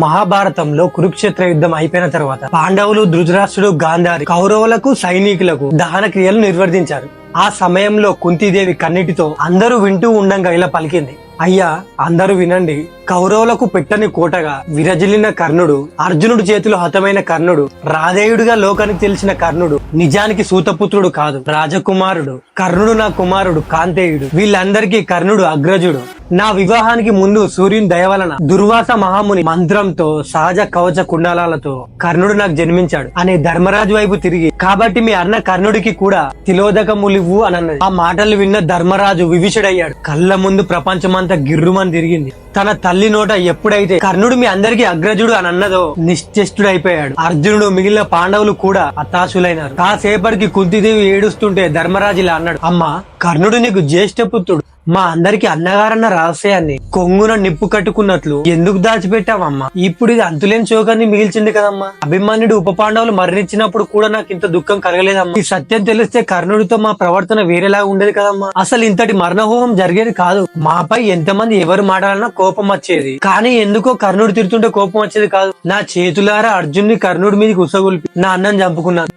మహాభారతంలో కురుక్షేత్ర యుద్ధం అయిపోయిన తర్వాత పాండవులు, ధృతరాష్ట్రుడు, గాంధారి కౌరవులకు సైనికులకు దహన క్రియలు నిర్వర్తించారు. ఆ సమయంలో కుంతీదేవి కన్నిటితో అందరూ వింటూ ఉండంగా ఇలా పలికింది, అయ్యా అందరూ వినండి. కౌరవులకు పెట్టని కోటగా విరజిల్లిన కర్ణుడు, అర్జునుడి చేతిలో హతమైన కర్ణుడు, రాధేయుడిగా లోకానికి తెలిసిన కర్ణుడు నిజానికి సూతపుత్రుడు కాదు, రాజకుమారుడు. కర్ణుడు నా కుమారుడు కాంతేయుడు. వీళ్ళందరికీ కర్ణుడు అగ్రజుడు. నా వివాహానికి ముందు సూర్యుని దయ వలన దుర్వాస మహాముని మంత్రంతో సహజ కవచ కుండలాలతో కర్ణుడు నాకు జన్మించాడు అనే ధర్మరాజు వైపు తిరిగి, కాబట్టి మీ అన్న కర్ణుడికి కూడా తిలోదకములివ్వు అని అన్నది. ఆ మాటలు విన్న ధర్మరాజు వివిషుడయ్యాడు. కళ్ళ ముందు ప్రపంచమంతా గిర్రుమని తిరిగింది. తన తల్లి నోట ఎప్పుడైతే కర్ణుడు మీ అందరికీ అగ్రజుడు అని అన్నదో నిశ్చేష్టుడైపోయాడు. అర్జునుడు, మిగిలిన పాండవులు కూడా హతాశులైనారు. కాసేపటికి కుంతీదేవి ఏడుస్తుంటే ధర్మరాజు ఇలా అన్నాడు, అమ్మా కర్ణుడు నీకు జ్యేష్ఠ పుత్రుడు. మా అందరికి అన్నగారన్న రహస్యాన్ని కొంగున నిప్పు కట్టుకున్నట్లు ఎందుకు దాచిపెట్టావమ్మా? ఇప్పుడు ఇది అంతులేని శోకాన్ని మిగిల్చింది కదమ్మా. అభిమన్యుడు ఉప పాండవులు మరణించినప్పుడు కూడా నాకు ఇంత దుఃఖం కలగలేదమ్మా. ఈ సత్యం తెలిస్తే కర్ణుడితో మా ప్రవర్తన వేరేలాగా ఉండేది కదమ్మా. అసలు ఇంతటి మరణహోమం జరిగేది కాదు. మాపై ఎంతమంది ఎవరు మాట్లాడినా కోపం వచ్చేది, కానీ ఎందుకో కర్ణుడు తిడుతుంటే కోపం వచ్చేది కాదు. నా చేతులారా అర్జున్ని కర్ణుడి మీదకి ఉసగొల్పి నా అన్నం చంపుకున్నాను.